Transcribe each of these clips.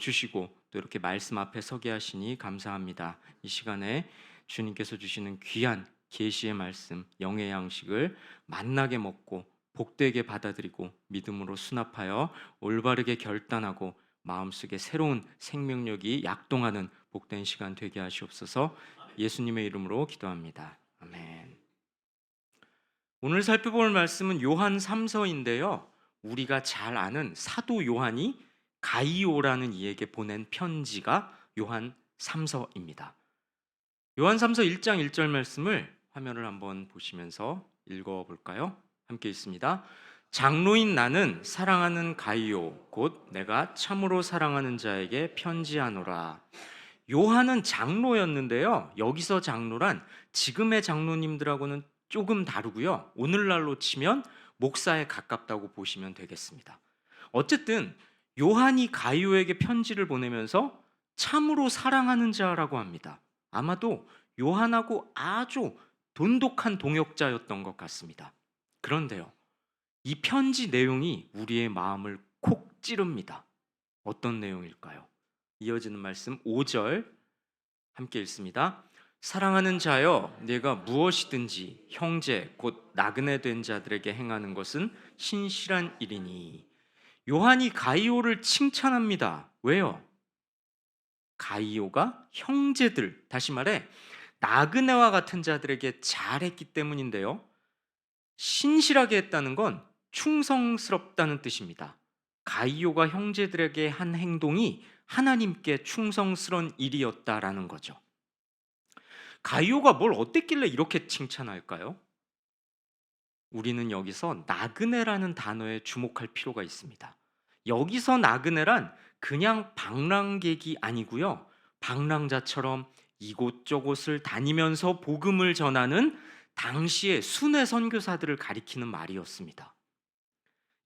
주시고 또 이렇게 말씀 앞에 서게 하시니 감사합니다. 이 시간에 주님께서 주시는 귀한 계시의 말씀, 영의 양식을 만나게 먹고 복되게 받아들이고 믿음으로 수납하여 올바르게 결단하고 마음속에 새로운 생명력이 약동하는 복된 시간 되게 하시옵소서. 예수님의 이름으로 기도합니다. 아멘. 오늘 살펴볼 말씀은 요한 3서인데요. 우리가 잘 아는 사도 요한이 가이오라는 이에게 보낸 편지가 요한 3서입니다. 요한 3서 1장 1절 말씀을 화면을 한번 보시면서 읽어볼까요? 함께 있습니다. 장로인 나는 사랑하는 가이오 곧 내가 참으로 사랑하는 자에게 편지하노라. 요한은 장로였는데요. 여기서 장로란 지금의 장로님들하고는 조금 다르고요. 오늘날로 치면 목사에 가깝다고 보시면 되겠습니다. 어쨌든 요한이 가이오에게 편지를 보내면서 참으로 사랑하는 자라고 합니다. 아마도 요한하고 아주 돈독한 동역자였던 것 같습니다. 그런데요, 이 편지 내용이 우리의 마음을 콕 찌릅니다. 어떤 내용일까요? 이어지는 말씀 5절 함께 읽습니다. 사랑하는 자여, 네가 무엇이든지 형제 곧 나그네 된 자들에게 행하는 것은 신실한 일이니. 요한이 가이오를 칭찬합니다. 왜요? 가이오가 형제들, 다시 말해 나그네와 같은 자들에게 잘했기 때문인데요. 신실하게 했다는 건 충성스럽다는 뜻입니다. 가이오가 형제들에게 한 행동이 하나님께 충성스러운 일이었다라는 거죠. 가이오가 뭘 어땠길래 이렇게 칭찬할까요? 우리는 여기서 나그네라는 단어에 주목할 필요가 있습니다. 여기서 나그네란 그냥 방랑객이 아니고요. 방랑자처럼 이곳저곳을 다니면서 복음을 전하는 당시의 순회 선교사들을 가리키는 말이었습니다.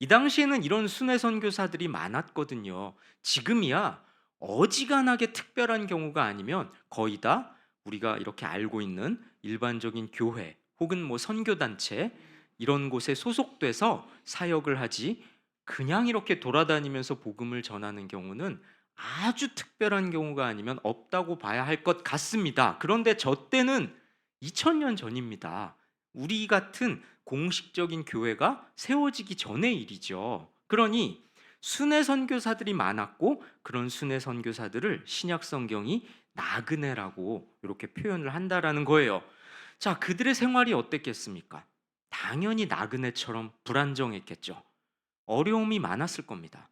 이 당시에는 이런 순회 선교사들이 많았거든요. 지금이야 어지간하게 특별한 경우가 아니면 거의 다 우리가 이렇게 알고 있는 일반적인 교회 혹은 선교단체 이런 곳에 소속돼서 사역을 하지, 그냥 이렇게 돌아다니면서 복음을 전하는 경우는 아주 특별한 경우가 아니면 없다고 봐야 할 것 같습니다. 그런데 저 때는 2000년 전입니다. 우리 같은 공식적인 교회가 세워지기 전의 일이죠. 그러니 순회 선교사들이 많았고, 그런 순회 선교사들을 신약 성경이 나그네라고 이렇게 표현을 한다라는 거예요. 자, 그들의 생활이 어땠겠습니까? 당연히 나그네처럼 불안정했겠죠. 어려움이 많았을 겁니다.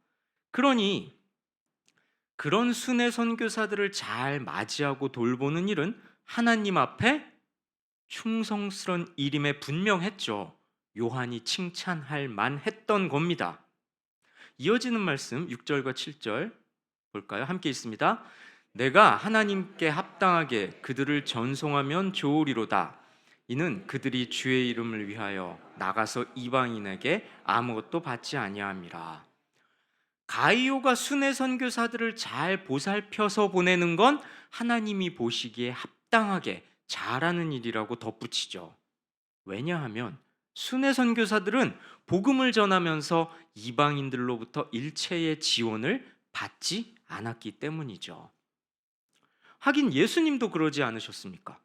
그러니 그런 순회 선교사들을 잘 맞이하고 돌보는 일은 하나님 앞에 충성스러운 일임에 분명했죠. 요한이 칭찬할 만했던 겁니다. 이어지는 말씀 6절과 7절 볼까요? 함께 있습니다. 내가 하나님께 합당하게 그들을 전송하면 좋으리로다. 이는 그들이 주의 이름을 위하여 나가서 이방인에게 아무것도 받지 아니함이라. 가이오가 순회 선교사들을 잘 보살펴서 보내는 건 하나님이 보시기에 합당하게 잘하는 일이라고 덧붙이죠. 왜냐하면 순회 선교사들은 복음을 전하면서 이방인들로부터 일체의 지원을 받지 않았기 때문이죠. 하긴 예수님도 그러지 않으셨습니까?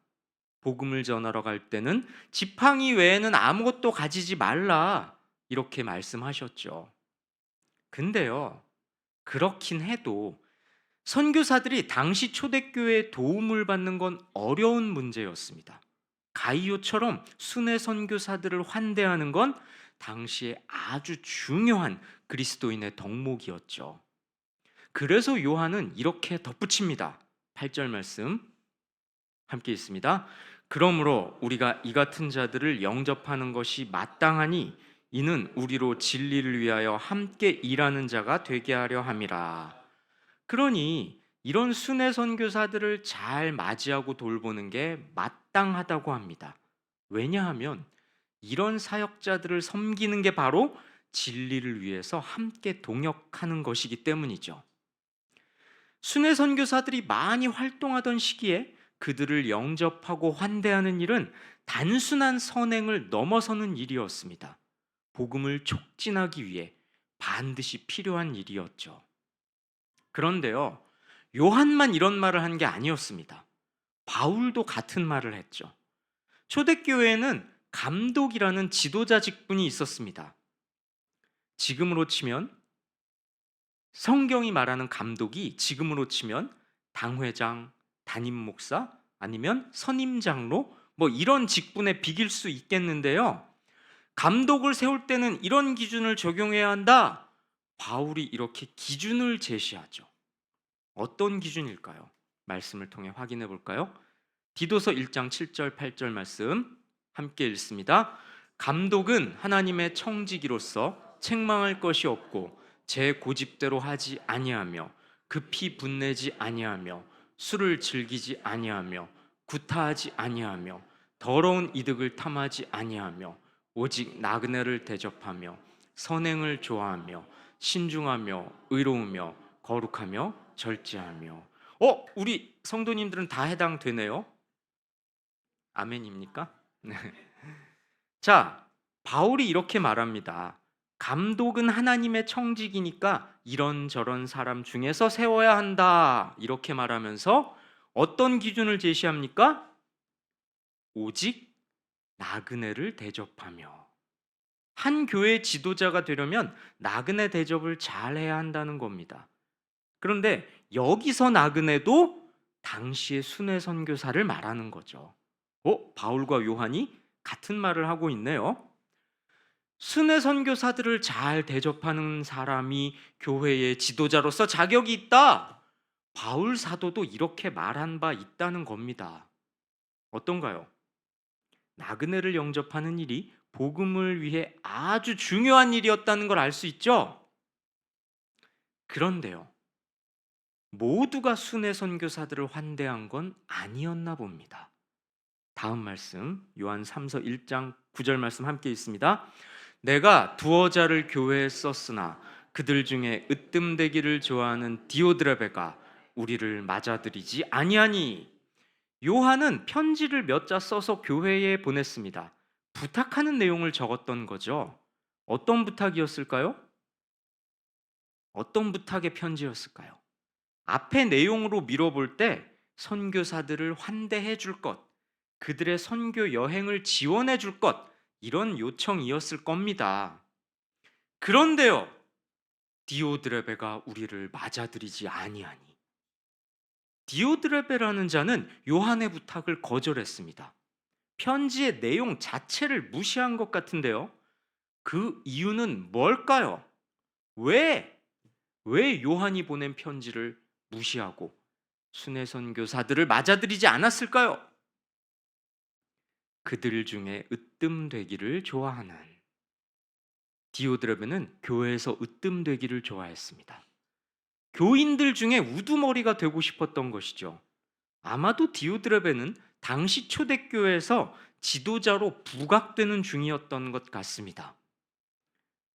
복음을 전하러 갈 때는 지팡이 외에는 아무것도 가지지 말라 이렇게 말씀하셨죠. 근데요, 그렇긴 해도 선교사들이 당시 초대교회의 도움을 받는 건 어려운 문제였습니다. 가이오처럼 순회 선교사들을 환대하는 건 당시에 아주 중요한 그리스도인의 덕목이었죠. 그래서 요한은 이렇게 덧붙입니다. 8절 말씀 함께 있습니다. 그러므로 우리가 이 같은 자들을 영접하는 것이 마땅하니 이는 우리로 진리를 위하여 함께 일하는 자가 되게 하려 함이라. 그러니 이런 순회 선교사들을 잘 맞이하고 돌보는 게 마땅하다고 합니다. 왜냐하면 이런 사역자들을 섬기는 게 바로 진리를 위해서 함께 동역하는 것이기 때문이죠. 순회 선교사들이 많이 활동하던 시기에 그들을 영접하고 환대하는 일은 단순한 선행을 넘어서는 일이었습니다. 복음을 촉진하기 위해 반드시 필요한 일이었죠. 그런데요, 요한만 이런 말을 한 게 아니었습니다. 바울도 같은 말을 했죠. 초대교회에는 감독이라는 지도자 직분이 있었습니다. 지금으로 치면 성경이 말하는 감독이 지금으로 치면 당회장, 담임 목사, 아니면 선임 장로 뭐 이런 직분에 비길 수 있겠는데요. 감독을 세울 때는 이런 기준을 적용해야 한다. 바울이 이렇게 기준을 제시하죠. 어떤 기준일까요? 말씀을 통해 확인해 볼까요? 디도서 1장 7절 8절 말씀 함께 읽습니다. 감독은 하나님의 청지기로서 책망할 것이 없고 제 고집대로 하지 아니하며 급히 분내지 아니하며 술을 즐기지 아니하며 구타하지 아니하며 더러운 이득을 탐하지 아니하며 오직 나그네를 대접하며 선행을 좋아하며 신중하며 의로우며 거룩하며 절제하며. 우리 성도님들은 다 해당되네요. 아멘입니까? 네. 자, 바울이 이렇게 말합니다. 감독은 하나님의 청직이니까 이런저런 사람 중에서 세워야 한다. 이렇게 말하면서 어떤 기준을 제시합니까? 오직 나그네를 대접하며. 한 교회 지도자가 되려면 나그네 대접을 잘 해야 한다는 겁니다. 그런데 여기서 나그네도 당시의 순회 선교사를 말하는 거죠. 바울과 요한이 같은 말을 하고 있네요. 순회 선교사들을 잘 대접하는 사람이 교회의 지도자로서 자격이 있다. 바울 사도도 이렇게 말한 바 있다는 겁니다. 어떤가요? 나그네를 영접하는 일이 복음을 위해 아주 중요한 일이었다는 걸 알 수 있죠? 그런데요, 모두가 순회 선교사들을 환대한 건 아니었나 봅니다. 다음 말씀 요한 3서 1장 9절 말씀 함께 있습니다. 내가 두어 자를 교회에 썼으나 그들 중에 으뜸되기를 좋아하는 디오드레베가 우리를 맞아들이지 아니하니. 요한은 편지를 몇 자 써서 교회에 보냈습니다. 부탁하는 내용을 적었던 거죠. 어떤 부탁이었을까요? 어떤 부탁의 편지였을까요? 앞의 내용으로 미뤄볼 때 선교사들을 환대해 줄 것, 그들의 선교 여행을 지원해 줄 것, 이런 요청이었을 겁니다. 그런데요, 디오드레베가 우리를 맞아들이지 아니하니. 디오드레베라는 자는 요한의 부탁을 거절했습니다. 편지의 내용 자체를 무시한 것 같은데요. 그 이유는 뭘까요? 왜 요한이 보낸 편지를 무시하고 순회 선교사들을 맞아들이지 않았을까요? 그들 중에 으뜸되기를 좋아하는. 디오드레베는 교회에서 으뜸되기를 좋아했습니다. 교인들 중에 우두머리가 되고 싶었던 것이죠. 아마도 디오드레베는 당시 초대교회에서 지도자로 부각되는 중이었던 것 같습니다.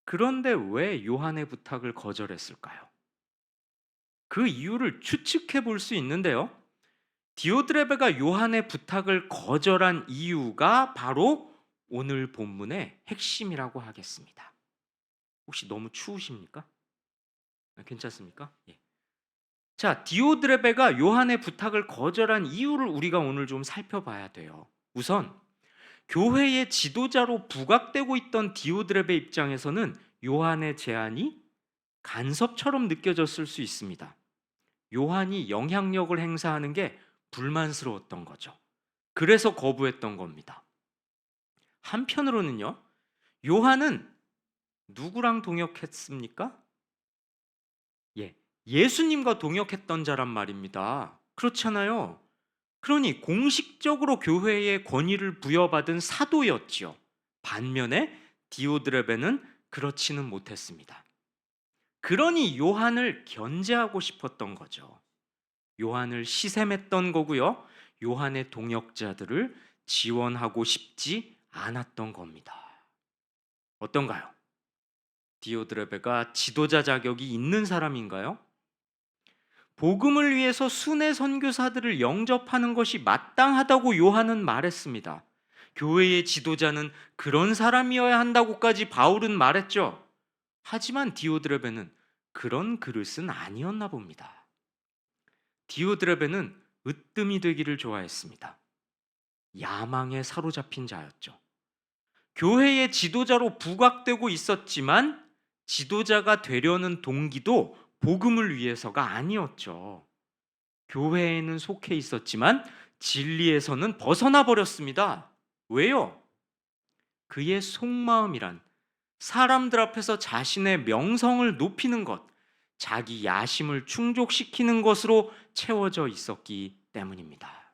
그런데 왜 요한의 부탁을 거절했을까요? 그 이유를 추측해 볼 수 있는데요. 디오드레베가 요한의 부탁을 거절한 이유가 바로 오늘 본문의 핵심이라고 하겠습니다. 혹시 너무 추우십니까? 괜찮습니까? 예. 자, 디오드레베가 요한의 부탁을 거절한 이유를 우리가 오늘 좀 살펴봐야 돼요. 우선 교회의 지도자로 부각되고 있던 디오드레베 입장에서는 요한의 제안이 간섭처럼 느껴졌을 수 있습니다. 요한이 영향력을 행사하는 게 불만스러웠던 거죠. 그래서 거부했던 겁니다. 한편으로는요, 요한은 누구랑 동역했습니까? 예수님과 동역했던 자란 말입니다. 그렇잖아요. 그러니 공식적으로 교회의 권위를 부여받은 사도였지요. 반면에 디오드레베는 그렇지는 못했습니다. 그러니 요한을 견제하고 싶었던 거죠. 요한을 시샘했던 거고요. 요한의 동역자들을 지원하고 싶지 않았던 겁니다. 어떤가요? 디오드레베가 지도자 자격이 있는 사람인가요? 복음을 위해서 순회 선교사들을 영접하는 것이 마땅하다고 요한은 말했습니다. 교회의 지도자는 그런 사람이어야 한다고까지 바울은 말했죠. 하지만 디오드레베는 그런 그릇은 아니었나 봅니다. 디오드레베는 으뜸이 되기를 좋아했습니다. 야망에 사로잡힌 자였죠. 교회의 지도자로 부각되고 있었지만 지도자가 되려는 동기도 복음을 위해서가 아니었죠. 교회에는 속해 있었지만 진리에서는 벗어나 버렸습니다. 왜요? 그의 속마음이란 사람들 앞에서 자신의 명성을 높이는 것, 자기 야심을 충족시키는 것으로 채워져 있었기 때문입니다.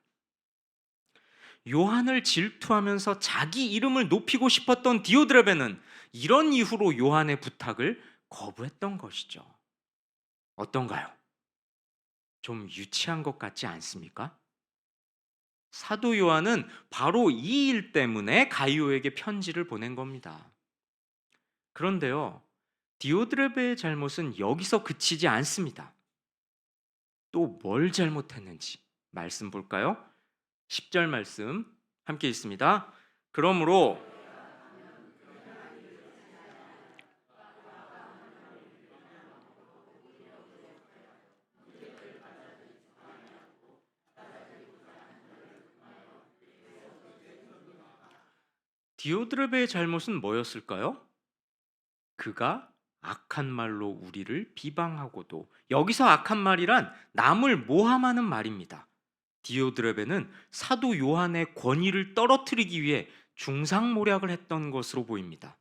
요한을 질투하면서 자기 이름을 높이고 싶었던 디오드레베는 이런 이유로 요한의 부탁을 거부했던 것이죠. 어떤가요? 좀 유치한 것 같지 않습니까? 사도 요한은 바로 이 일 때문에 가이오에게 편지를 보낸 겁니다. 그런데요, 디오드레베의 잘못은 여기서 그치지 않습니다. 또 뭘 잘못했는지 말씀 볼까요? 10절 말씀 함께 있습니다. 그러므로 디오드레베의 잘못은 뭐였을까요? 그가 악한 말로 우리를 비방하고도, 여기서 악한 말이란 남을 모함하는 말입니다. 디오드레베는 사도 요한의 권위를 떨어뜨리기 위해 중상모략을 했던 것으로 보입니다.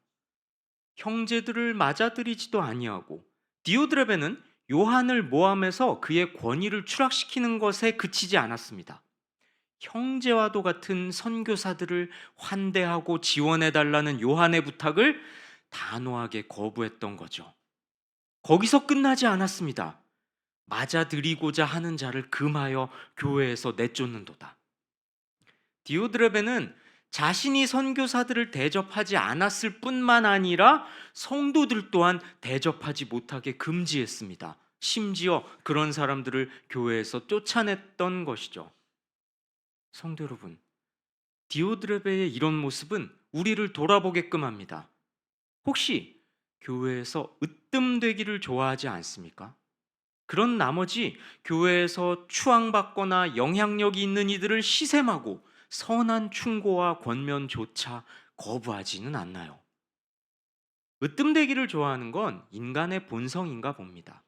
형제들을 맞아들이지도 아니하고 디오드레베는 요한을 모함해서 그의 권위를 추락시키는 것에 그치지 않았습니다. 형제와도 같은 선교사들을 환대하고 지원해달라는 요한의 부탁을 단호하게 거부했던 거죠. 거기서 끝나지 않았습니다. 맞아들이고자 하는 자를 금하여 교회에서 내쫓는도다. 디오드레베는 자신이 선교사들을 대접하지 않았을 뿐만 아니라 성도들 또한 대접하지 못하게 금지했습니다. 심지어 그런 사람들을 교회에서 쫓아냈던 것이죠. 성도 여러분, 디오드레베의 이런 모습은 우리를 돌아보게끔 합니다. 혹시 교회에서 으뜸되기를 좋아하지 않습니까? 그런 나머지 교회에서 추앙받거나 영향력이 있는 이들을 시샘하고 선한 충고와 권면조차 거부하지는 않나요? 으뜸되기를 좋아하는 건 인간의 본성인가 봅니다.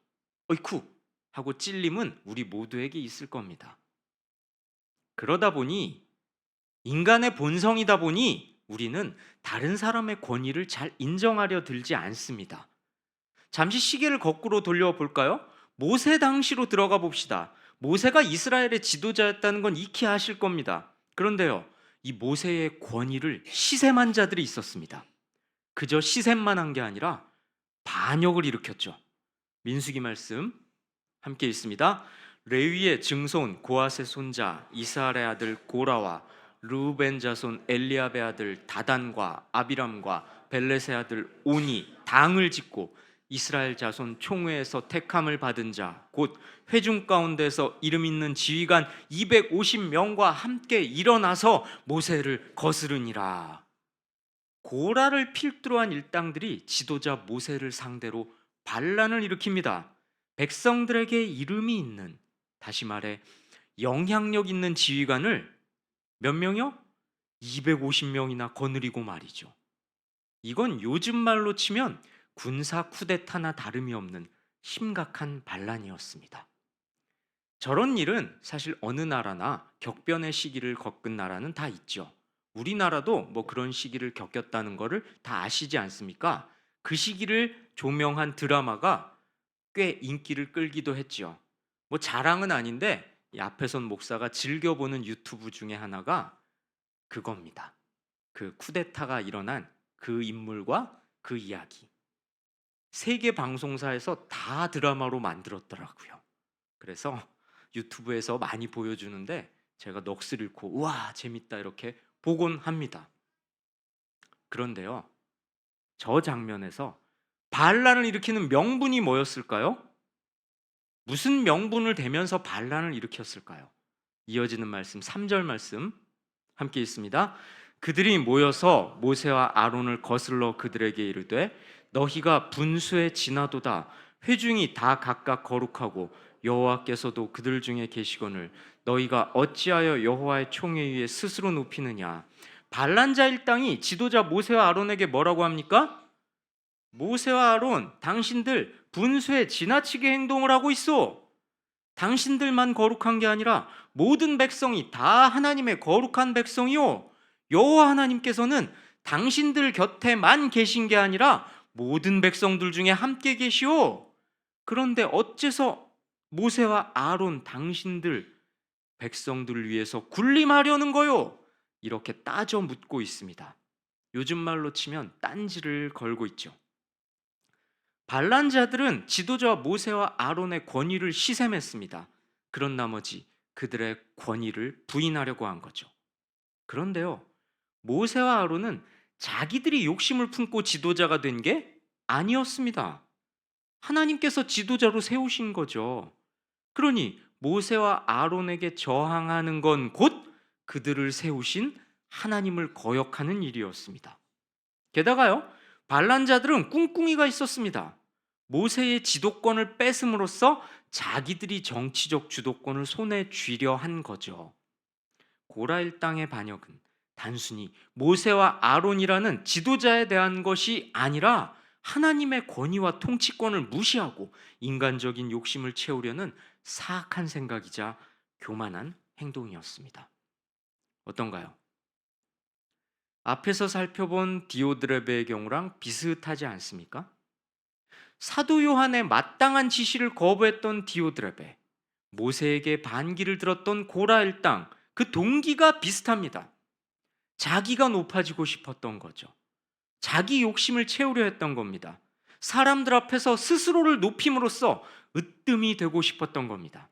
어이쿠 하고 찔림은 우리 모두에게 있을 겁니다. 그러다 보니 인간의 본성이다 보니 우리는 다른 사람의 권위를 잘 인정하려 들지 않습니다. 잠시 시계를 거꾸로 돌려볼까요? 모세 당시로 들어가 봅시다. 모세가 이스라엘의 지도자였다는 건 익히 아실 겁니다. 그런데요, 이 모세의 권위를 시샘한 자들이 있었습니다. 그저 시샘만 한 게 아니라 반역을 일으켰죠. 민수기 말씀 함께 있습니다. 레위의 증손 고핫의 손자 이스라엘의 아들 고라와 르우벤 자손 엘리압의 아들 다단과 아비람과 벨렛의 아들 온이 당을 짓고 이스라엘 자손 총회에서 택함을 받은 자 곧 회중 가운데서 이름 있는 지휘관 250명과 함께 일어나서 모세를 거스르니라. 고라를 필두로 한 일당들이 지도자 모세를 상대로 반란을 일으킵니다. 백성들에게 이름이 있는, 다시 말해 영향력 있는 지휘관을 몇 명이요? 250명이나 거느리고 말이죠. 이건 요즘 말로 치면 군사 쿠데타나 다름이 없는 심각한 반란이었습니다. 저런 일은 사실 어느 나라나 격변의 시기를 겪은 나라는 다 있죠. 우리나라도 뭐 그런 시기를 겪었다는 거를 다 아시지 않습니까? 그 시기를 조명한 드라마가 꽤 인기를 끌기도 했죠. 뭐 자랑은 아닌데 이 앞에선 목사가 즐겨보는 유튜브 중에 하나가 그겁니다. 그 쿠데타가 일어난 그 인물과 그 이야기. 세계 방송사에서 다 드라마로 만들었더라고요. 그래서 유튜브에서 많이 보여주는데 제가 넋을 잃고 우와 재밌다 이렇게 보곤 합니다. 그런데요, 저 장면에서 반란을 일으키는 명분이 뭐였을까요? 무슨 명분을 대면서 반란을 일으켰을까요? 이어지는 말씀 3절 말씀 함께 있습니다. 그들이 모여서 모세와 아론을 거슬러 그들에게 이르되 너희가 분수에 지나도다 회중이 다 각각 거룩하고 여호와께서도 그들 중에 계시거늘 너희가 어찌하여 여호와의 총회 위에 스스로 높이느냐. 반란자 일당이 지도자 모세와 아론에게 뭐라고 합니까? 모세와 아론, 당신들 분수에 지나치게 행동을 하고 있어. 당신들만 거룩한 게 아니라 모든 백성이 다 하나님의 거룩한 백성이요. 여호와 하나님께서는 당신들 곁에만 계신 게 아니라 모든 백성들 중에 함께 계시오. 그런데 어째서 모세와 아론 당신들 백성들을 위해서 군림하려는 거요? 이렇게 따져 묻고 있습니다. 요즘 말로 치면 딴지를 걸고 있죠. 반란자들은 지도자 모세와 아론의 권위를 시샘했습니다. 그런 나머지 그들의 권위를 부인하려고 한 거죠. 그런데요, 모세와 아론은 자기들이 욕심을 품고 지도자가 된 게 아니었습니다. 하나님께서 지도자로 세우신 거죠. 그러니 모세와 아론에게 저항하는 건 곧 그들을 세우신 하나님을 거역하는 일이었습니다. 게다가요, 반란자들은 꿍꿍이가 있었습니다. 모세의 지도권을 뺏음으로써 자기들이 정치적 주도권을 손에 쥐려 한 거죠. 고라 일당의 반역은 단순히 모세와 아론이라는 지도자에 대한 것이 아니라 하나님의 권위와 통치권을 무시하고 인간적인 욕심을 채우려는 사악한 생각이자 교만한 행동이었습니다. 어떤가요? 앞에서 살펴본 디오드레베의 경우랑 비슷하지 않습니까? 사도 요한의 마땅한 지시를 거부했던 디오드레베, 모세에게 반기를 들었던 고라 일당, 그 동기가 비슷합니다. 자기가 높아지고 싶었던 거죠. 자기 욕심을 채우려 했던 겁니다. 사람들 앞에서 스스로를 높임으로써 으뜸이 되고 싶었던 겁니다.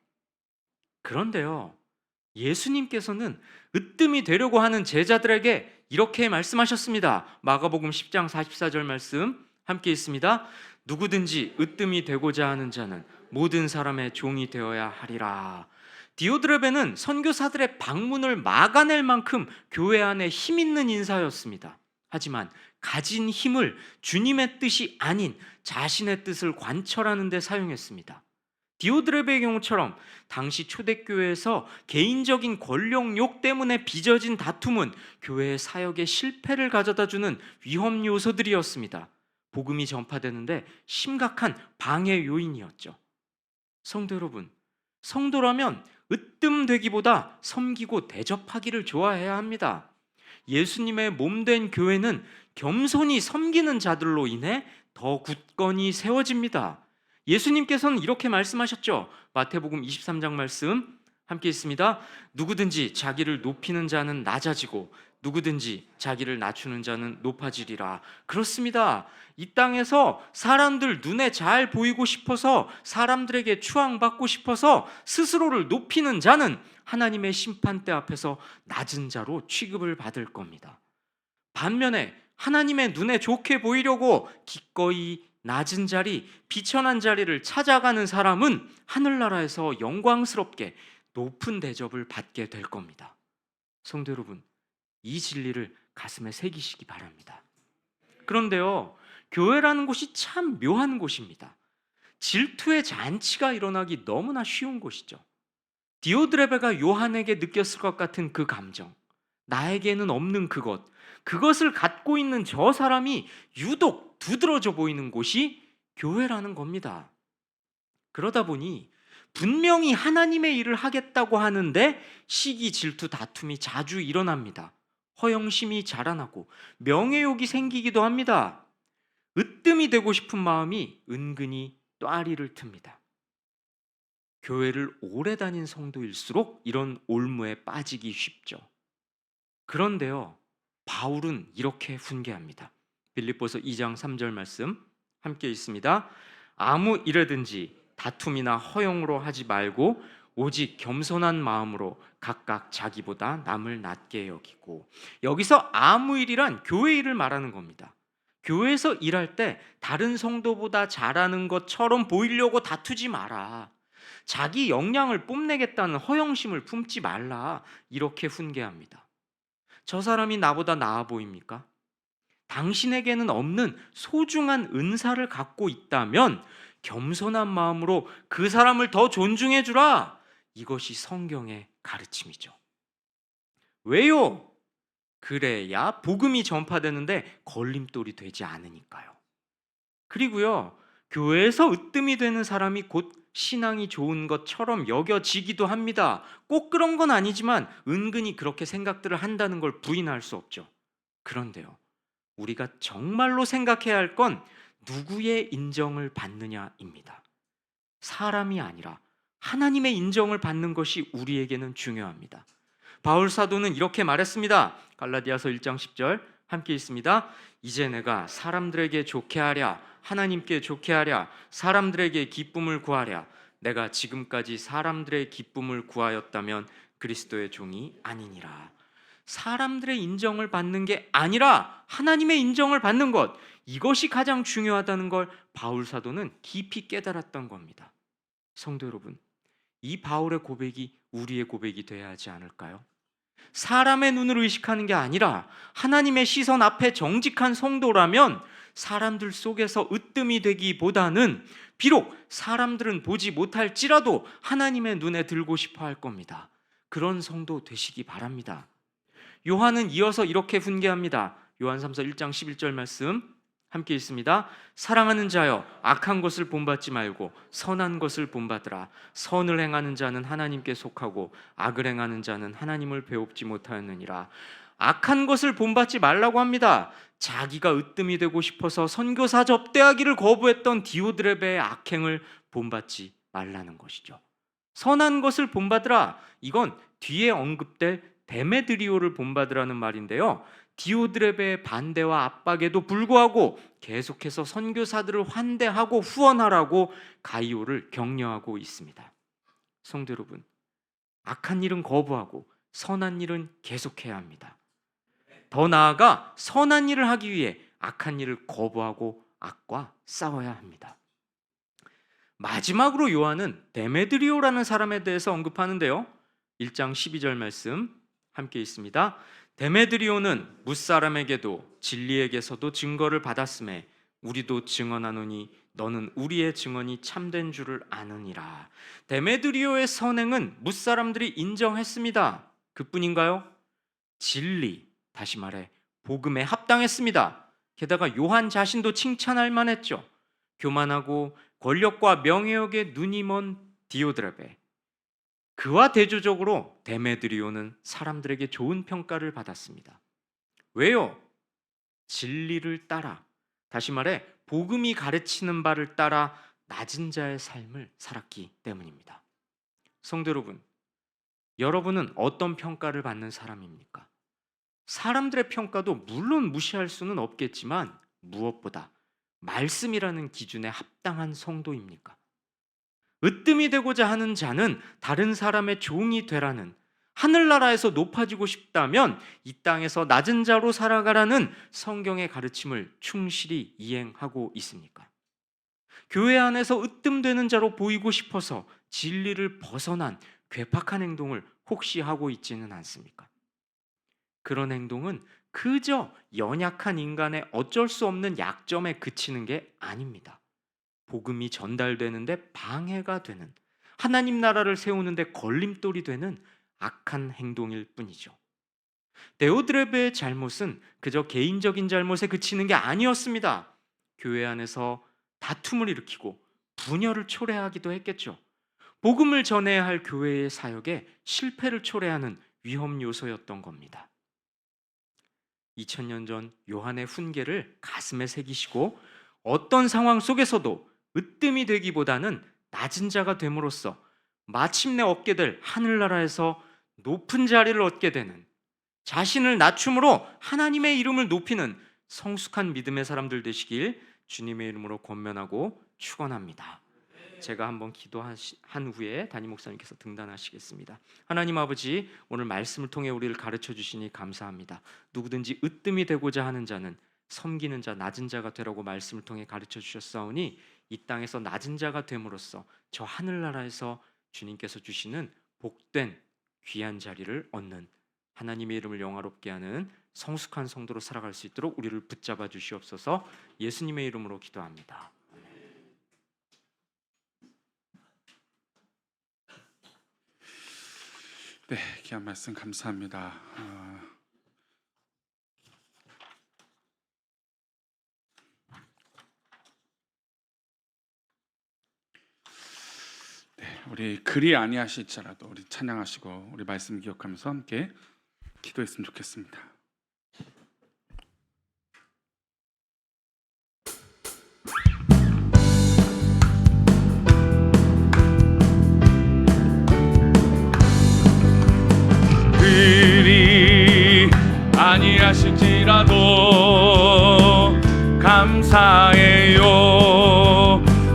그런데요, 예수님께서는 으뜸이 되려고 하는 제자들에게 이렇게 말씀하셨습니다. 마가복음 10장 44절 말씀 함께 있습니다. 누구든지 으뜸이 되고자 하는 자는 모든 사람의 종이 되어야 하리라. 디오드레베는 선교사들의 방문을 막아낼 만큼 교회 안에 힘 있는 인사였습니다. 하지만 가진 힘을 주님의 뜻이 아닌 자신의 뜻을 관철하는 데 사용했습니다. 디오드레베의 경우처럼 당시 초대교회에서 개인적인 권력욕 때문에 빚어진 다툼은 교회의 사역에 실패를 가져다주는 위험 요소들이었습니다. 복음이 전파되는데 심각한 방해 요인이었죠. 성도 여러분, 성도라면 으뜸되기보다 섬기고 대접하기를 좋아해야 합니다. 예수님의 몸된 교회는 겸손히 섬기는 자들로 인해 더 굳건히 세워집니다. 예수님께서는 이렇게 말씀하셨죠. 마태복음 23장 말씀 함께 있습니다. 누구든지 자기를 높이는 자는 낮아지고 누구든지 자기를 낮추는 자는 높아지리라. 그렇습니다. 이 땅에서 사람들 눈에 잘 보이고 싶어서, 사람들에게 추앙받고 싶어서 스스로를 높이는 자는 하나님의 심판대 앞에서 낮은 자로 취급을 받을 겁니다. 반면에 하나님의 눈에 좋게 보이려고 기꺼이 낮은 자리, 비천한 자리를 찾아가는 사람은 하늘나라에서 영광스럽게 높은 대접을 받게 될 겁니다. 성도 여러분, 이 진리를 가슴에 새기시기 바랍니다. 그런데요, 교회라는 곳이 참 묘한 곳입니다. 질투의 잔치가 일어나기 너무나 쉬운 곳이죠. 디오드레베가 요한에게 느꼈을 것 같은 그 감정, 나에게는 없는 그것을 갖고 있는 저 사람이 유독 두드러져 보이는 곳이 교회라는 겁니다. 그러다 보니 분명히 하나님의 일을 하겠다고 하는데 시기, 질투, 다툼이 자주 일어납니다. 허영심이 자라나고 명예욕이 생기기도 합니다. 으뜸이 되고 싶은 마음이 은근히 또아리를 틉니다. 교회를 오래 다닌 성도일수록 이런 올무에 빠지기 쉽죠. 그런데요, 바울은 이렇게 훈계합니다. 빌립보서 2장 3절 말씀 함께 있습니다. 아무 일에든지 다툼이나 허용으로 하지 말고 오직 겸손한 마음으로 각각 자기보다 남을 낮게 여기고. 여기서 아무 일이란 교회 일을 말하는 겁니다. 교회에서 일할 때 다른 성도보다 잘하는 것처럼 보이려고 다투지 마라. 자기 역량을 뽐내겠다는 허영심을 품지 말라. 이렇게 훈계합니다. 저 사람이 나보다 나아 보입니까? 당신에게는 없는 소중한 은사를 갖고 있다면 겸손한 마음으로 그 사람을 더 존중해 주라. 이것이 성경의 가르침이죠. 왜요? 그래야 복음이 전파되는데 걸림돌이 되지 않으니까요. 그리고요, 교회에서 으뜸이 되는 사람이 곧 신앙이 좋은 것처럼 여겨지기도 합니다. 꼭 그런 건 아니지만 은근히 그렇게 생각들을 한다는 걸 부인할 수 없죠. 그런데요, 우리가 정말로 생각해야 할 건 누구의 인정을 받느냐입니다. 사람이 아니라 하나님의 인정을 받는 것이 우리에게는 중요합니다. 바울 사도는 이렇게 말했습니다. 갈라디아서 1장 10절 함께 있습니다. 이제 내가 사람들에게 좋게 하랴 하나님께 좋게 하랴 사람들에게 기쁨을 구하랴 내가 지금까지 사람들의 기쁨을 구하였다면 그리스도의 종이 아니니라. 사람들의 인정을 받는 게 아니라 하나님의 인정을 받는 것, 이것이 가장 중요하다는 걸 바울 사도는 깊이 깨달았던 겁니다. 성도 여러분, 이 바울의 고백이 우리의 고백이 되어야 하지 않을까요? 사람의 눈을 의식하는 게 아니라 하나님의 시선 앞에 정직한 성도라면 사람들 속에서 으뜸이 되기보다는 비록 사람들은 보지 못할지라도 하나님의 눈에 들고 싶어 할 겁니다. 그런 성도 되시기 바랍니다. 요한은 이어서 이렇게 훈계합니다. 요한 3서 1장 11절 말씀 함께 있습니다. 사랑하는 자여 악한 것을 본받지 말고 선한 것을 본받으라. 선을 행하는 자는 하나님께 속하고 악을 행하는 자는 하나님을 배웁지 못하였느니라. 악한 것을 본받지 말라고 합니다. 자기가 으뜸이 되고 싶어서 선교사 접대하기를 거부했던 디오드레베의 악행을 본받지 말라는 것이죠. 선한 것을 본받으라. 이건 뒤에 언급될 데메드리오를 본받으라는 말인데요. 디오드레베의 반대와 압박에도 불구하고 계속해서 선교사들을 환대하고 후원하라고 가이오를 격려하고 있습니다. 성도 여러분, 악한 일은 거부하고 선한 일은 계속해야 합니다. 더 나아가 선한 일을 하기 위해 악한 일을 거부하고 악과 싸워야 합니다. 마지막으로 요한은 데메드리오라는 사람에 대해서 언급하는데요. 1장 12절 말씀 함께 있습니다. 데메드리오는 뭇사람에게도 진리에게서도 증거를 받았음에 우리도 증언하노니 너는 우리의 증언이 참된 줄을 아느니라. 데메드리오의 선행은 뭇사람들이 인정했습니다. 그뿐인가요? 진리, 다시 말해 복음에 합당했습니다. 게다가 요한 자신도 칭찬할 만했죠. 교만하고 권력과 명예욕에 눈이 먼 디오드레베, 그와 대조적으로 데메드리오는 사람들에게 좋은 평가를 받았습니다. 왜요? 진리를 따라, 다시 말해 복음이 가르치는 바를 따라 낮은 자의 삶을 살았기 때문입니다. 성도 여러분, 여러분은 어떤 평가를 받는 사람입니까? 사람들의 평가도 물론 무시할 수는 없겠지만 무엇보다 말씀이라는 기준에 합당한 성도입니까? 으뜸이 되고자 하는 자는 다른 사람의 종이 되라는, 하늘나라에서 높아지고 싶다면 이 땅에서 낮은 자로 살아가라는 성경의 가르침을 충실히 이행하고 있습니까? 교회 안에서 으뜸되는 자로 보이고 싶어서 진리를 벗어난 괴팍한 행동을 혹시 하고 있지는 않습니까? 그런 행동은 그저 연약한 인간의 어쩔 수 없는 약점에 그치는 게 아닙니다. 복음이 전달되는데 방해가 되는, 하나님 나라를 세우는데 걸림돌이 되는 악한 행동일 뿐이죠. 데오드레베의 잘못은 그저 개인적인 잘못에 그치는 게 아니었습니다. 교회 안에서 다툼을 일으키고 분열을 초래하기도 했겠죠. 복음을 전해야 할 교회의 사역에 실패를 초래하는 위험 요소였던 겁니다. 2000년 전 요한의 훈계를 가슴에 새기시고 어떤 상황 속에서도 으뜸이 되기보다는 낮은 자가 됨으로써 마침내 얻게 될 하늘나라에서 높은 자리를 얻게 되는, 자신을 낮춤으로 하나님의 이름을 높이는 성숙한 믿음의 사람들 되시길 주님의 이름으로 권면하고 축원합니다. 제가 한번 기도한 후에 담임 목사님께서 등단하시겠습니다. 하나님 아버지, 오늘 말씀을 통해 우리를 가르쳐 주시니 감사합니다. 누구든지 으뜸이 되고자 하는 자는 섬기는 자, 낮은 자가 되라고 말씀을 통해 가르쳐 주셨사오니 이 땅에서 낮은 자가 됨으로써 저 하늘나라에서 주님께서 주시는 복된 귀한 자리를 얻는, 하나님의 이름을 영화롭게 하는 성숙한 성도로 살아갈 수 있도록 우리를 붙잡아 주시옵소서. 예수님의 이름으로 기도합니다. 네, 귀한 말씀 감사합니다. 네, 우리 그리 아니하실지라도 우리 찬양하시고 우리 말씀 기억하면서 함께 기도했으면 좋겠습니다. 그리 아니하실지라도 감사해요.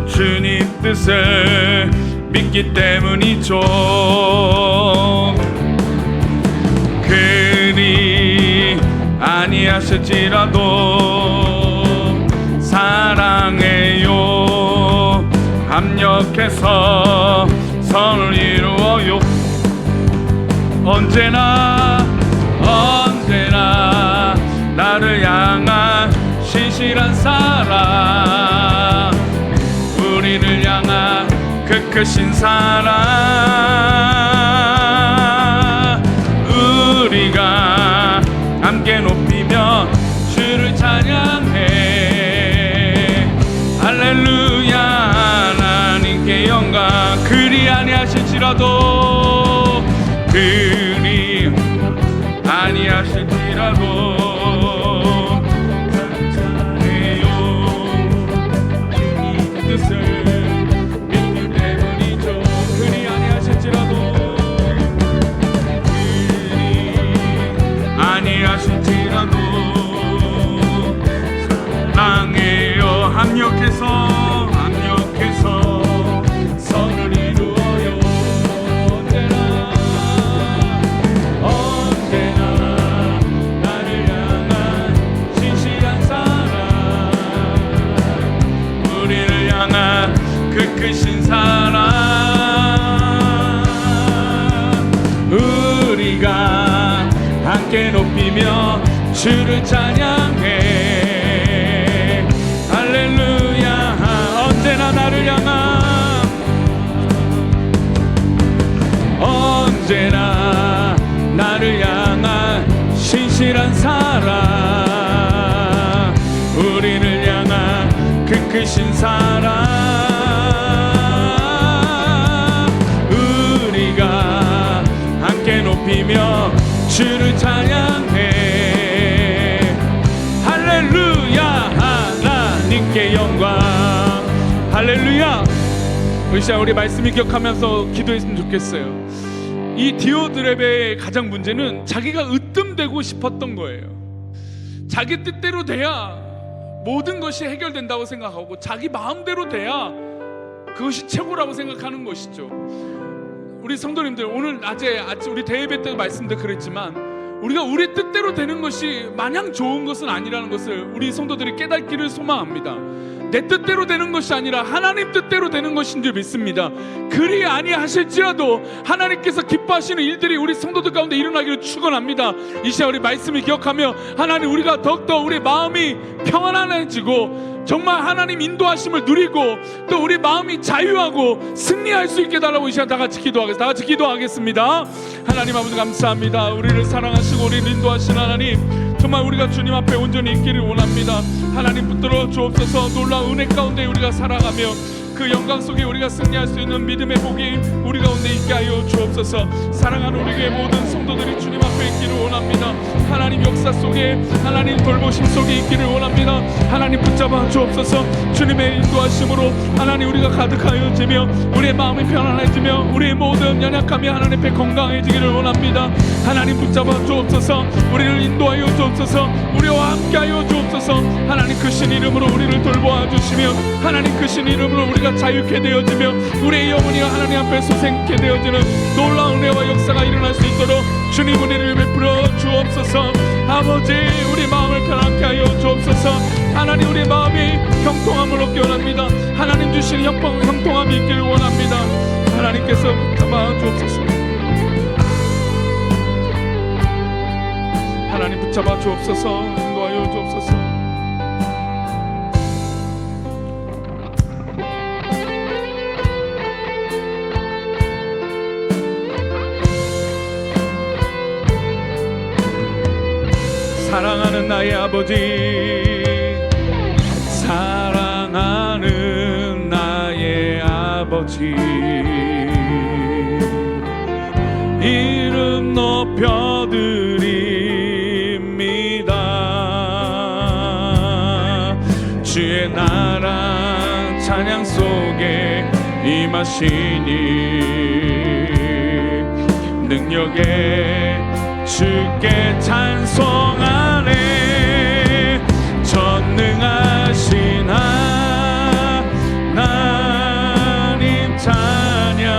주님 뜻을 믿기 때문이죠. 그리 아니하실지라도 사랑해요. 합력해서 선을 이루어요. 언제나 나를 향한 신실한 사랑, 우리를 향한 그 크신 사랑, 우리가 함께 높이며 주를 찬양해. 할렐루야. 하나님께 영광. 그리 아니하실지라도, 그리 아니하실지라도 감사해요. 주님 뜻을 믿기 때문이죠. 그리 아니하실지라도, 그리 아니하실지라도 사랑해요. 합력해서 선을 이루어요. 언제나 나를 향한 신실한 사랑, 우리를 향한 그 크신 사랑, 우리가 함께 높이며 주를 찬양해. 할렐루야. 언제나 나를 향한, 언제나 나를 향한 신실한 사랑, 우리를 향한 그 크신 사랑, 우리가 함께 높이며 주를 찬양해. 할렐루야. 하나님께 영광. 할렐루야. 우리 시간 우리 말씀 기억하면서 기도했으면 좋겠어요. 이 디오드렙의 가장 문제는 자기가 으뜸되고 싶었던 거예요. 자기 뜻대로 돼야 모든 것이 해결된다고 생각하고, 자기 마음대로 돼야 그것이 최고라고 생각하는 것이죠. 우리 성도님들, 오늘 낮에 우리 대예배 때 말씀도 그랬지만, 우리가 우리 뜻대로 되는 것이 마냥 좋은 것은 아니라는 것을 우리 성도들이 깨닫기를 소망합니다. 내 뜻대로 되는 것이 아니라 하나님 뜻대로 되는 것인 줄 믿습니다. 그리 아니하실지라도 하나님께서 기뻐하시는 일들이 우리 성도들 가운데 일어나기를 축원합니다. 이 시간 우리 말씀을 기억하며 하나님, 우리가 더욱더 우리 마음이 평안해지고 정말 하나님 인도하심을 누리고 또 우리 마음이 자유하고 승리할 수 있게 달라고 이 시간 다 같이 기도하겠습니다. 하나님 아버지 감사합니다. 우리를 사랑하시고 우리를 인도하신 하나님, 정말 우리가 주님 앞에 온전히 있기를 원합니다. 하나님 붙들어 주옵소서. 놀라운 은혜 가운데 우리가 살아가며 그 영광 속에 우리가 승리할 수 있는 믿음의 복이 우리 가운데 있게 하여 주옵소서. 사랑하는 우리의 모든 성도들이 주님 앞에 있기를 원합니다. 하나님 역사 속에, 하나님 돌보심 속에 있기를 원합니다. 하나님 붙잡아 주옵소서. 주님의 인도하심으로 하나님 우리가 가득하여지며 우리의 마음이 편안해지며 우리의 모든 연약함이 하나님 앞에 건강해지기를 원합니다. 하나님 붙잡아 주옵소서. 우리를 인도하여 주옵소서. 우리와 함께하여 주옵소서. 하나님 크신 이름으로 우리를 돌보아 주시며 하나님 크신 이름으로 우리가 자유케 되어지며 우리의 영혼이 하나님 앞에 소생케 되어지는 놀라운 은혜와 역사가 일어날 수 있도록 주님 은혜를 베풀어 주옵소서. 아버지, 우리 마음을 편안케 하여 주옵소서. 하나님, 우리 마음이 형통함을 얻기 원합니다. 하나님 주신 형통함이 있기를 원합니다. 하나님께서 붙잡아 주옵소서. 하나님 붙잡아 주옵소서. 인도하여 주옵소서. 사랑하는 나의 아버지, 사랑하는 나의 아버지, 이름 높여드립니다. 주의 나라 찬양 속에 임하시니 능력에 주께 찬송하네. 전능하신 하나님 찬양,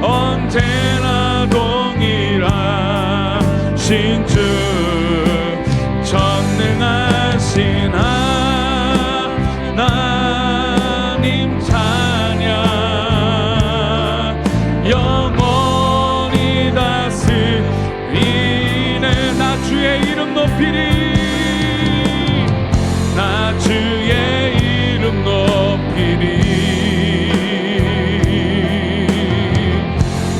언제나 동일하신 주, 전능하신 하나님 찬양, 영원히 다스리네. 나 주의 이름 높이리, 나 주의 이름 높이리,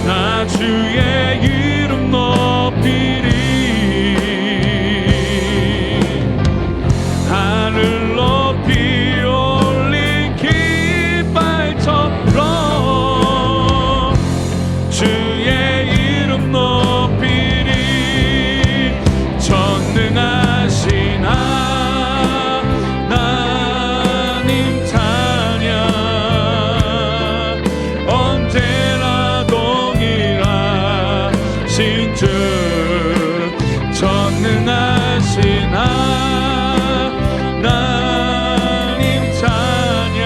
나 주의 이름 높이리. 하늘 높이 올린 깃발처럼 주의 이름 높이리. 전능하신 하나님 찬양, 언제나 동일하신 주, 전능하신 하나님 찬양,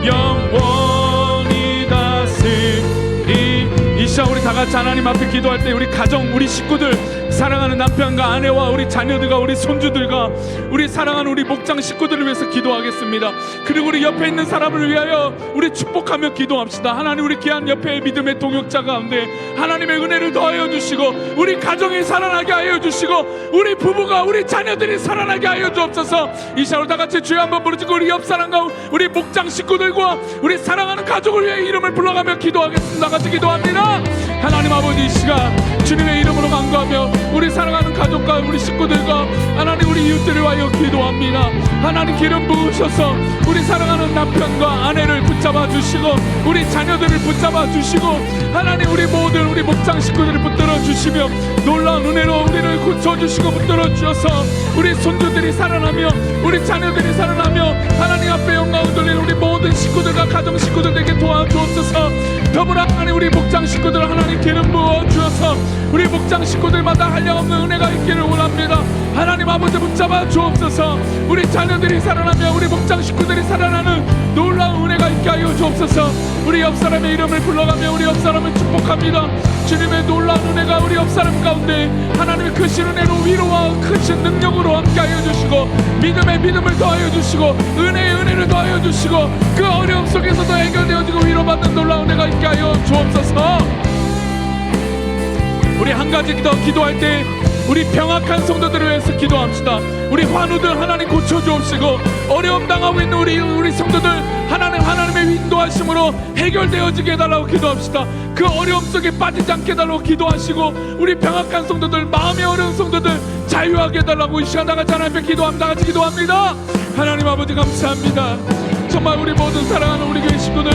영원히 다스리. 이 시간 우리 다 같이 하나님 앞에 기도할 때 우리 가정, 우리 식구들, 사랑하는 남편과 아내와 우리 자녀들과 우리 손주들과 우리 사랑하는 우리 목장 식구들을 위해서 기도하겠습니다. 그리고 우리 옆에 있는 사람을 위하여 우리 축복하며 기도합시다. 하나님, 우리 귀한 옆에 믿음의 동역자 가운데 하나님의 은혜를 더하여 주시고, 우리 가정이 살아나게 하여 주시고, 우리 부부가, 우리 자녀들이 살아나게 하여 주옵소서. 이 시간 다 같이 주여 한번 부르짖고 우리 옆 사람과 우리 목장 식구들과 우리 사랑하는 가족을 위해 이름을 불러가며 기도하겠습니다. 같이 기도합니다. 하나님 아버지, 이 시간 주님의 이름으로 간구하며 우리 사랑하는 가족과 우리 식구들과 하나님 우리 이웃들을 위하여 기도합니다. 하나님, 기름 부으셔서 우리 사랑하는 남편과 아내를 붙잡아 주시고, 우리 자녀들을 붙잡아 주시고, 하나님 우리 모든 우리 목장 식구들을 붙들어 주시며 놀라운 은혜로 우리를 고쳐주시고 붙들어 주셔서 우리 손주들이 살아나며 우리 자녀들이 살아나며 하나님 앞에 영광을 돌리는 우리 모든 식구들과 가정 식구들에게 도와주옵소서. 더불어 하나님 우리 목장 식구들 하나님 기름 부어 주셔서 우리 목장 식구들마다 한량없는 은혜가 있기를 원합니다. 하나님 아버지 붙잡아 주옵소서. 우리 자녀들이 살아나며 우리 목장 식구들이 살아나는 놀라운 은혜가 있게 하여 주옵소서. 우리 옆 사람의 이름을 불러가며 우리 옆 사람을 축복합니다. 주님의 놀라운 은혜가 우리 옆 사람 가운데 하나님의 크신 은혜로 위로와 크신 능력으로 함께 하여 주시고, 믿음의 믿음을 더하여 주시고, 은혜의 은혜를 더하여 주시고, 그 어려움 속에서도 해결되어지고 위로받는 놀라운 은혜가 있게 하여 주옵소서. 우리 한 가지 더 기도할 때 우리 병약한 성도들을 위해서 기도합시다. 우리 환우들 하나님 고쳐주옵시고, 어려움 당하고 있는 우리 성도들 하나님의 인도하심으로 해결되어지게 해달라고 기도합시다. 그 어려움 속에 빠지지 않게 해달라고 기도하시고, 우리 병약한 성도들, 마음이 어려운 성도들 자유하게 해달라고 이 시간 다 같이 하나님 앞에 기도합니다. 같이 기도합니다. 하나님 아버지 감사합니다. 정말 우리 모든 사랑하는 우리 교회 식구들,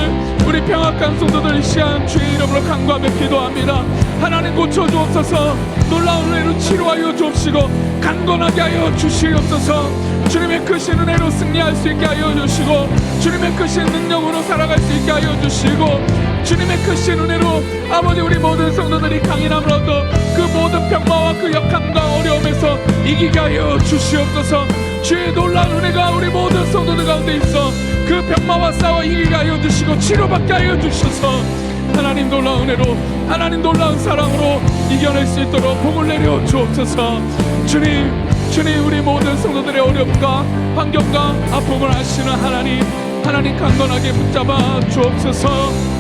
우리 병약한 성도들 이 시간 주의 이름으로 간구하며 기도합니다. 하나님 고쳐주옵소서. 놀라운 은혜로 치료하여 주옵시고, 강건하게 하여 주시옵소서. 주님의 크신 은혜로 승리할 수 있게 하여 주시고, 주님의 크신 능력으로 살아갈 수 있게 하여 주시고, 주님의 크신 은혜로 아버지 우리 모든 성도들이 강인함을 얻어 그 모든 병마와 그 역함과 어려움에서 이기게 하여 주시옵소서. 주의 놀라운 은혜가 우리 모든 성도들 가운데 있어 그 병마와 싸워 이기게 하여 주시고 치료받게 하여 주셔서 하나님 놀라운 은혜로, 하나님 놀라운 사랑으로 이겨낼 수 있도록 복을 내려 주옵소서. 주님 우리 모든 성도들의 어려움과 환경과 아픔을 아시는 하나님 강건하게 붙잡아 주옵소서.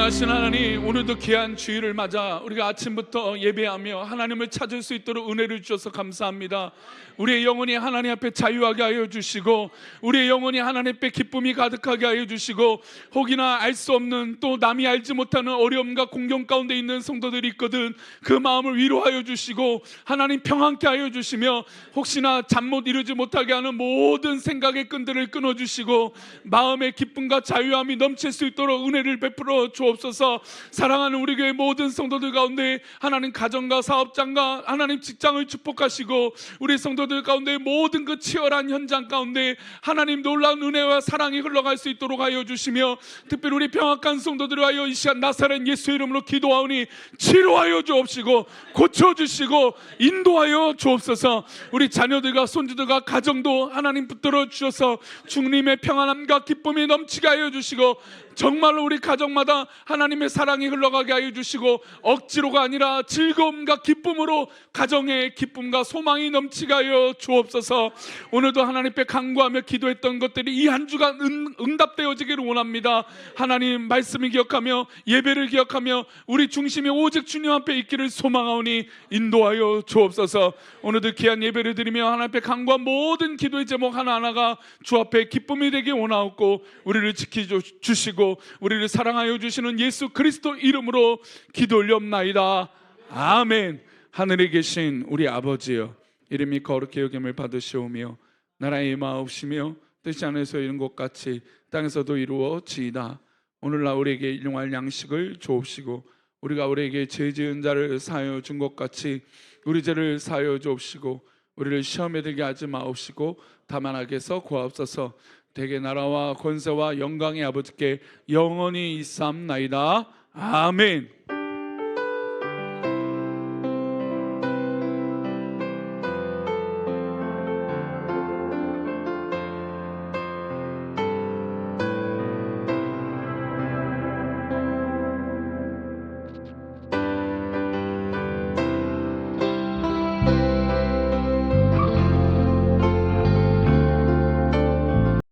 전능하신 하나님, 오늘도 귀한 주일을 맞아 우리가 아침부터 예배하며 하나님을 찾을 수 있도록 은혜를 주셔서 감사합니다. 우리의 영혼이 하나님 앞에 자유하게 하여 주시고, 우리의 영혼이 하나님 앞에 기쁨이 가득하게 하여 주시고, 혹이나 알 수 없는, 또 남이 알지 못하는 어려움과 공경 가운데 있는 성도들이 있거든 그 마음을 위로하여 주시고, 하나님 평안케 하여 주시며, 혹시나 잠 못 이루지 못하게 하는 모든 생각의 끈들을 끊어주시고 마음의 기쁨과 자유함이 넘칠 수 있도록 은혜를 베풀어 주옵소서. 사랑하는 우리 교회 모든 성도들 가운데 하나님 가정과 사업장과 하나님 직장을 축복하시고, 우리 성도들 가운데 모든 그 치열한 현장 가운데 하나님 놀라운 은혜와 사랑이 흘러갈 수 있도록 하여 주시며, 특별히 우리 병약한 성도들을 하여 이 시간 나사렛 예수 이름으로 기도하오니 치료하여 주옵시고 고쳐주시고 인도하여 주옵소서. 우리 자녀들과 손주들과 가정도 하나님 붙들어 주셔서 주님의 평안함과 기쁨이 넘치게 하여 주시고, 정말로 우리 가정마다 하나님의 사랑이 흘러가게 하여 주시고, 억지로가 아니라 즐거움과 기쁨으로 가정의 기쁨과 소망이 넘치게 하여 주옵소서. 오늘도 하나님 앞에 간구하며 기도했던 것들이 이 한 주간 응답되어지기를 원합니다. 하나님 말씀을 기억하며 예배를 기억하며 우리 중심이 오직 주님 앞에 있기를 소망하오니 인도하여 주옵소서. 오늘도 귀한 예배를 드리며 하나님 앞에 간구한 모든 기도의 제목 하나하나가 주 앞에 기쁨이 되기 원하옵고, 우리를 지켜주시고 우리를 사랑하여 주시는 예수 그리스도 이름으로 기도 올려옵나이다. 아멘. 하늘에 계신 우리 아버지여, 이름이 거룩히 여김을 받으시오며 나라의 임하옵시며 뜻이 하늘에서 이룬 것 같이 땅에서도 이루어지이다. 오늘날 우리에게 일용할 양식을 주옵시고, 우리가 우리에게 죄 지은 자를 사하여 준 것 같이 우리 죄를 사하여 주옵시고, 우리를 시험에 들게 하지 마옵시고 다만 악에서 구하옵소서. 대개 나라와 권세와 영광의 아버지께 영원히 있사옵나이다. 아멘.